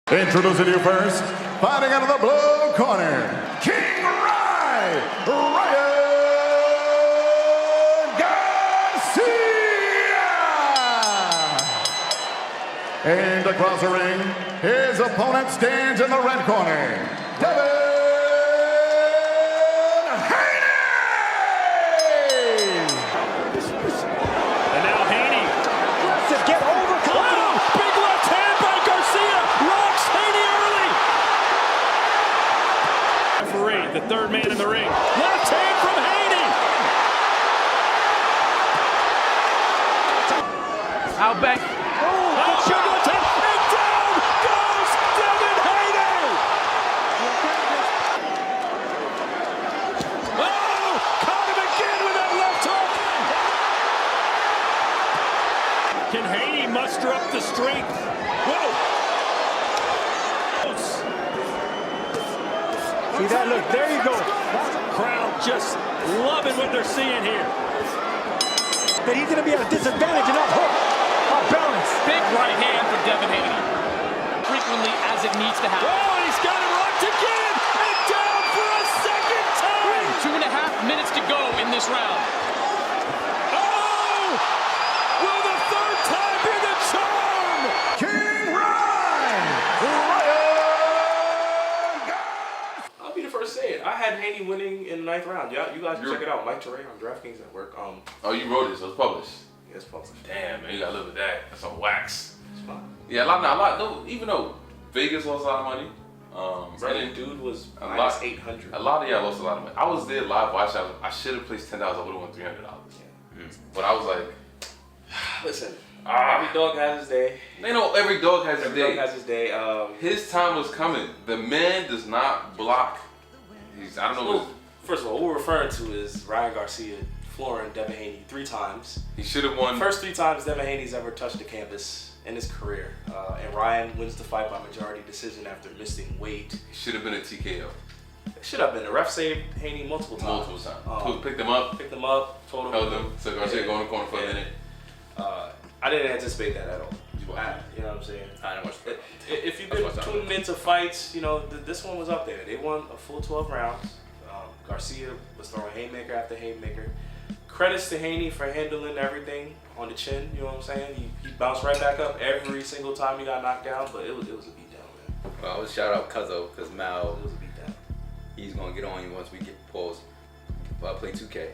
Introducing you first, fighting out of the blue corner, King Ryan Garcia! And across the ring, his opponent stands in the red corner, Devin! And now Haney. To get overconfident. Big left hand by Garcia. Rocks Haney early. Referee, the third man in the ring. Left hand from Haney. Out back. Oh, sugar attack. And down goes Devin Haney. Oh, caught him again with that left hook. Can Haney muster up the strength? Whoa! See that? Look, there you go. Crowd just loving what they're seeing here. That he's going to be at a disadvantage and off hook, off balance. Big right hand from Devin Haney. Frequently as it needs to happen. Oh, and he's got him rocked again and down for a second time. 2.5 minutes to go in this round. Oh! Will the third time be the charm? King Ryan! I'll be the first to say it. I had Haney winning in the 9th round. Yeah, you guys can check it out. Mike Teray on DraftKings at work. Oh, you wrote it, so it's published. Yeah, it's published. Damn, man, you gotta live with that. That's on wax. It's fine. Yeah, a lot. No, even though Vegas lost a lot of money, Brennan dude was a minus lot. 800. A lot of y'all lost a lot of money. I was there live watching. I should have placed $10. I would have won $300. Yeah. But I was like, Listen, every dog has his day. they know every dog has his Every day. dog has his day. His time was coming. The man does not block. I don't know. Well, first of all, what we're referring to is Ryan Garcia flooring Devin Haney 3 times. He should have won. First 3 times Devin Haney's ever touched the canvas in his career. And Ryan wins the fight by majority decision after missing weight. He should have been a TKO. It should have been. The ref saved Haney multiple times. Picked him up. Picked him up, told him. Held him. So Garcia go in the corner for a minute. I didn't anticipate that at all. You know what I'm saying? I didn't watch it. If you've been tuning into fights, you know, this one was up there. They won a full 12 rounds. Garcia was throwing haymaker after haymaker. Credits to Haney for handling everything on the chin, you know what I'm saying? He bounced right back up every single time he got knocked down, but it was a beatdown, man. Well, I would shout out Cuzzo, because Mal, It was a beatdown. he's going to get on you once we get paused. Play 2K.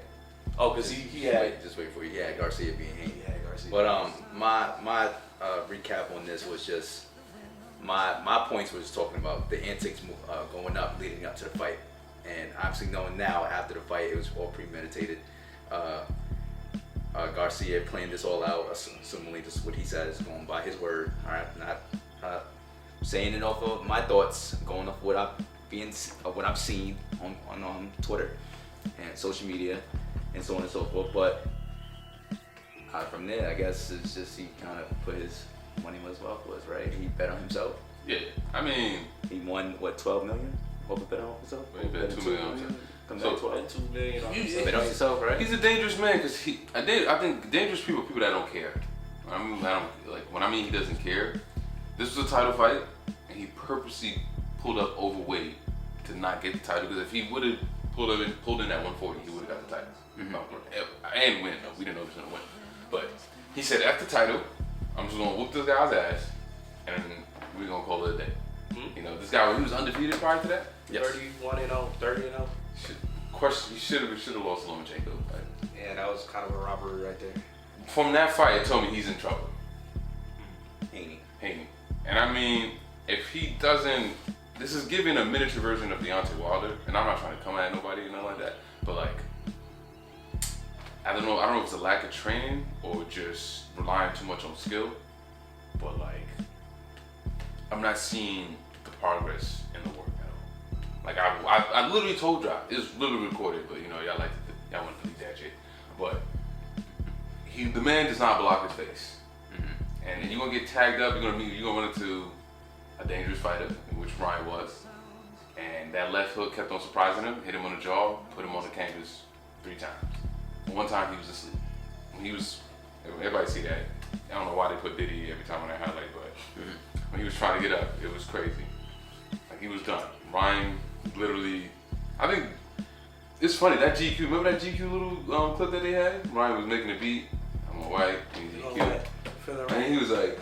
Oh, because he had... Just wait for you. He had Garcia being Haney. He had Garcia. But my recap on this was just, my points was talking about the antics going up, leading up to the fight. And obviously knowing now, after the fight, it was all premeditated. Garcia planned this all out, assumingly this is what he says, going by his word. All right, not saying it off of my thoughts, going off what I've seen on Twitter and social media and so on and so forth. But from there, I guess it's just he kind of put his money where his mouth was, right? He bet on himself. Yeah, I mean, He won what, 12 million? What bet on himself? he bet 2 million on himself. Come So- back 12. $2 million. Bet on yourself, right? He's a dangerous man because I think dangerous people that don't care. When I mean he doesn't care. This was a title fight, and he purposely pulled up overweight to not get the title. Because if he would have pulled in at 140, he would have got the title and win. No, we didn't know he was gonna win, but he said, "After the title, I'm just gonna whoop this guy's ass, and we're gonna call it a day." You know, this guy, he was undefeated prior to that. Yes. 31-0, 30-0. He should have lost Lomachenko. Right? Yeah, that was kind of a robbery right there. From that fight, it told me he's in trouble. Haney. And I mean, if he doesn't, this is giving a miniature version of Deontay Wilder, and I'm not trying to come at nobody or nothing like that, but like, I don't know if it's a lack of training or just relying too much on skill, but like, I'm not seeing the progress in the work at all. Like I literally told y'all, it's literally recorded, but you know, y'all want to delete that shit. But the man does not block his face. And you're gonna get tagged up, you're gonna run into a dangerous fighter, which Ryan was. And that left hook kept on surprising him, hit him on the jaw, put him on the canvas 3 times. One time he was asleep. Everybody see that. I don't know why they put Diddy every time on that highlight, but when he was trying to get up. It was crazy. Like, he was done. Ryan literally, I think, it's funny, that GQ, remember that GQ little clip that they had? Ryan was making a beat. I'm a white, and GQ. And he was like,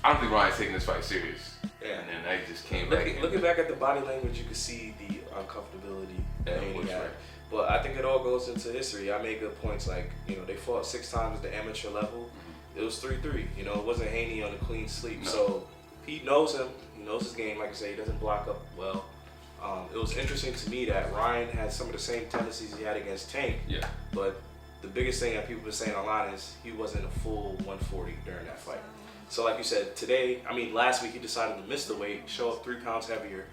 I don't think Ryan's taking this fight serious. Yeah. And then they just came back. Looking back at the body language, you could see the uncomfortability that Haney had. Right. But I think it all goes into history. I made good points, like, you know, they fought 6 times at the amateur level. It was 3-3. You know, it wasn't Haney on a clean sweep. No. So Pete knows him. He knows his game. Like I say, he doesn't block up well. It was interesting to me that Ryan had some of the same tendencies he had against Tank. Yeah. But the biggest thing that people were saying online is he wasn't a full 140 during that fight. So like you said, last week he decided to miss the weight, show up 3 pounds heavier,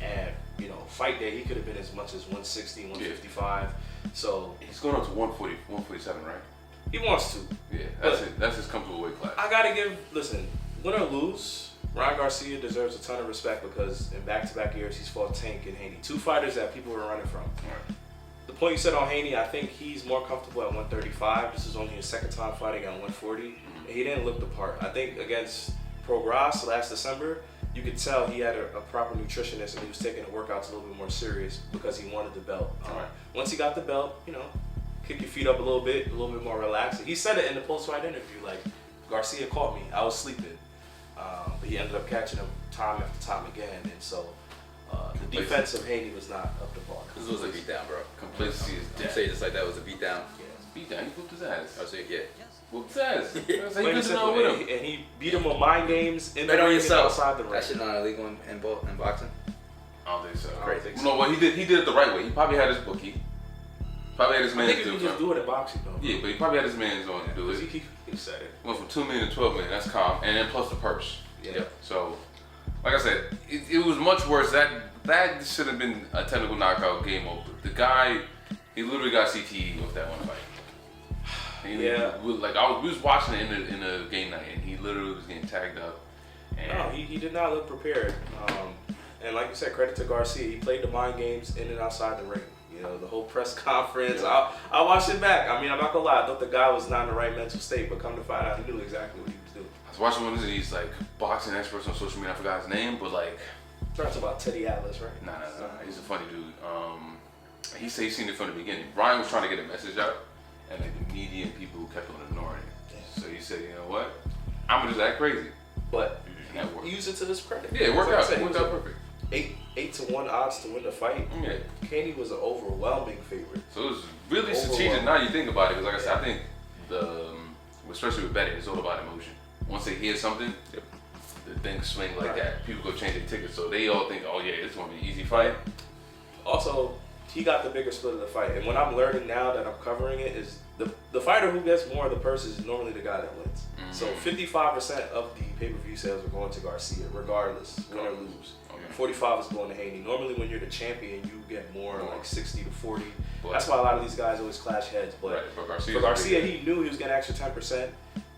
and, you know, fight day he could have been as much as 160, 155. So he's going up to 140, 147, right? he wants to. Yeah, that's it. That's his comfortable weight class. I gotta listen, win or lose, Ryan Garcia deserves a ton of respect because in back-to-back years he's fought Tank and Haney, 2 fighters that people were running from. Right. The point you said on Haney, I think he's more comfortable at 135. This is only his 2nd time fighting at 140. And he didn't look the part. I think against Progras last December, you could tell he had a proper nutritionist and he was taking the workouts a little bit more serious because he wanted the belt. Once he got the belt, you know, kick your feet up a little bit more relaxed. He said it in the post-fight interview, like, Garcia caught me, I was sleeping. But he ended up catching him time after time again. And so the defense of Haney was not up to par. This was a beatdown, bro. Complacency is You dead. say it just like that was a beatdown. Beat down, he whooped his ass. I was like, yeah. Whooped his ass. He Plain good and to simple, know with him. and he beat him on mind games in the Bet on ring and yourself. outside the ring. That shit not illegal in boxing. I don't think so. I don't think so. No, well, he did it the right way. He probably had his bookie. Probably had his I man think do you it. can just do it in boxing, though. Yeah, but he probably had his man's on to do it. He said it. Went from 2 million to 12 million. That's calm, and then plus the purse. Yeah. So, like I said, it was much worse. That should have been a technical knockout, game over. The guy, he literally got CTE off that one fight. We was watching it in the game night, and he literally was getting tagged up. And No, he did not look prepared. And like you said, credit to Garcia. He played the mind games in and outside the ring. You know, the whole press conference. Yeah. I watched it back. I mean, I'm not gonna lie. I thought the guy was not in the right mental state, but come to find out, he knew exactly what he was doing. I was watching one of these like boxing experts on social media. I forgot his name, but like, Talks about Teddy Atlas, right? nah. He's a funny dude. He said he seen it from the beginning. Ryan was trying to get a message out, and like the media and people kept on ignoring it. So he said, you know what? I'm gonna just act crazy. But And that worked. use it to his credit. Yeah, it worked out. Like I said, It worked out perfect. 8-1 odds to win the fight. Yeah. Haney was an overwhelming favorite. So it was really strategic. Now you think about it, because like I said, I think especially with betting, it's all about emotion. Once they hear something, the things swing like that. People go change their tickets, so they all think, oh yeah, it's gonna be an easy fight. Also, he got the bigger split of the fight. And what I'm learning now that I'm covering it is the fighter who gets more of the purses is normally the guy that wins. So 55% of the pay-per-view sales are going to Garcia, regardless, win or lose. 45 is going to Haney. Normally when you're the champion, you get more, like 60 to 40. That's why a lot of these guys always clash heads. But for Garcia, he knew he was getting extra 10%.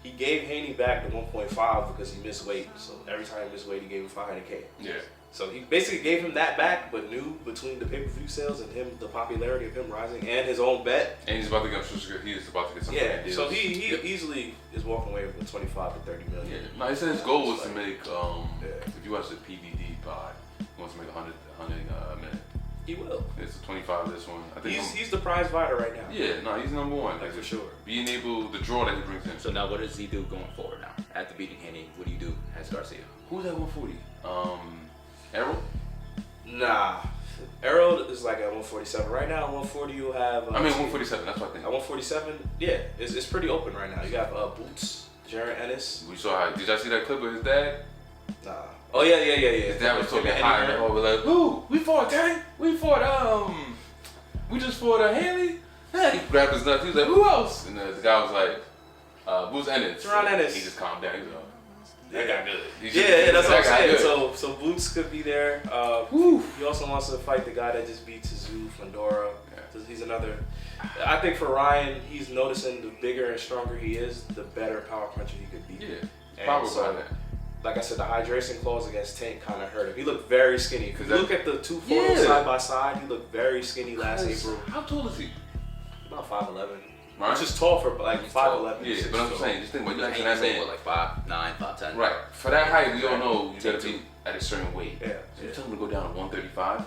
He gave Haney back the 1.5 because he missed weight. So every time he missed weight, he gave him $500K. Yeah. So he basically gave him that back, but knew between the pay-per-view sales and him, the popularity of him rising and his own bet. And he's about to get some Yeah, deals. so he easily is walking away with 25 to 30 million. Yeah. No, he said his goal was to make, if you watch the PVD pod, he wants to make 100 million. He will. It's 25 this one. I think He's the prize fighter right now. Yeah, no, he's number one. Like, for sure. Being able, the draw that he brings in. So now what does he do going forward now? After beating Haney, what do you do as Garcia? Who's at 140? Errol? Nah. Errol is like at 147. Right now, at 140, you'll have... 147, that's what I think. At 147, yeah, it's pretty open right now. You got Boots, Jaron Ennis. We saw how, did y'all see that clip of his dad? Nah. Oh, yeah. His dad was talking high and over like, who? We fought Tank? We just fought Haney? He grabbed his nuts, he was like, who else? And the guy was like, Boots Ennis. Jaron Ennis. He just calmed down, he was like, that guy good. Yeah, that's what I'm saying. So Boots could be there. He also wants to fight the guy that just beat Tszyu, Fundora. Yeah. He's another. I think for Ryan, he's noticing the bigger and stronger he is, the better power puncher he could be. Yeah, probably so, that. Like I said, the hydration clause against Tank kind of hurt him. He looked very skinny. If you look at the two photos side by side, he looked very skinny last April. How tall is he? About 5'11". Right. Which is tall for like 5'11". Yeah, but I'm saying, just think about it. Like 5'9", 5'10". Right. For that height, we all know you gotta be at a certain weight. Yeah. So you're telling me to go down to 135?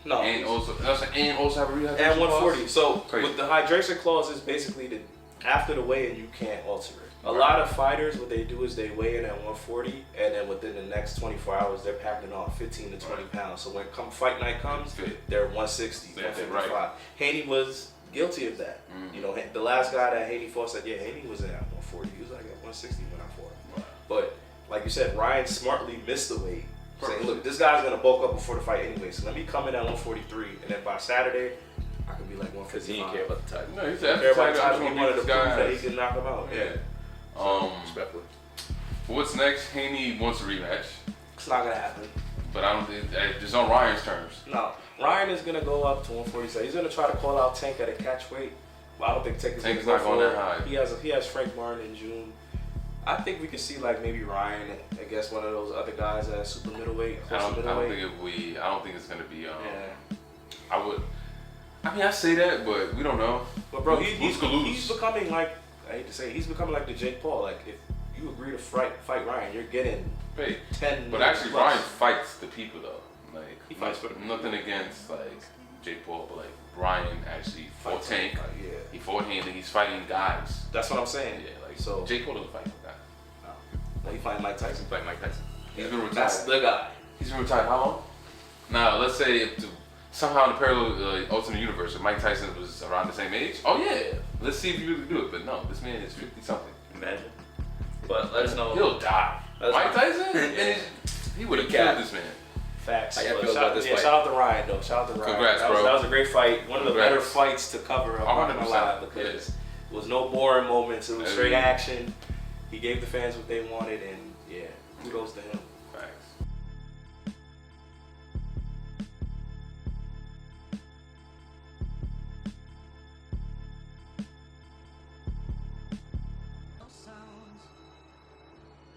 No. And also have a rehydration And 140. clause? So Crazy. with the hydration clause is basically after the weigh-in you can't alter it. A Right. lot of fighters, what they do is they weigh in at 140, and then within the next 24 hours they're packing on 15 to 20 pounds. So when fight night comes, Fit. they're 160, Yeah, 155. right. Haney was guilty of that. Mhm. You know, the last guy that Haney fought said, yeah, Haney was at 140. He was like at 160 when I fought him. Right. But like you said, Ryan smartly missed the weight. Saying, look, this guy's gonna bulk up before the fight anyway, so let me come in at 143, and then by Saturday, I could be like 155. Because he didn't care about the title. No, he said Care about the I title, he wanted to prove that he guys. could knock him out. Yeah. Respectfully. What's next? Haney wants a rematch, It's not gonna happen. but I don't think just on Ryan's terms. No. Ryan is gonna go up to 147. He's gonna try to call out Tank at a catch weight, but I don't think Tank is Tank's gonna not go going for that it. high. He has Frank Martin in June. I think we could see like maybe Ryan against one of those other guys at super middleweight. I don't middleweight. think it's gonna be. Yeah. I mean, I say that, but we don't know. But bro, Who's he's gonna lose? he's becoming like, I hate to say it, he's becoming like the Jake Paul. Like if you agree to fight Ryan, you're getting Hey, 10. but actually, plus. Ryan fights the people though. Like He fights for the people. nothing against like Jake Paul, but like Ryan actually fought Fights Tank. yeah, He fought Haney. He's fighting guys. that's what I'm saying. Yeah, like So Jake Paul doesn't fight no guy. no, he fighting Mike Tyson. Like Mike Tyson. He's been retired. That's the guy. He's been retired how long? Now, let's say if somehow in the parallel alternate universe, if Mike Tyson was around the same age, oh yeah, let's see if he really do it. But no, this man is 50 something. Imagine. But let us know. He'll die. That's Mike fine. Tyson? Yeah. He would have Cat. killed this man. Facts. How y'all But feel about this fight? shout out to Ryan though. Shout out to Ryan. Congrats, that was, bro. That was a great fight. One of the better Congrats. fights to cover. I'm not gonna 100%. lie because it was no boring moments. It was straight Yeah. action. He gave the fans what they wanted, and yeah, kudos to him. Facts.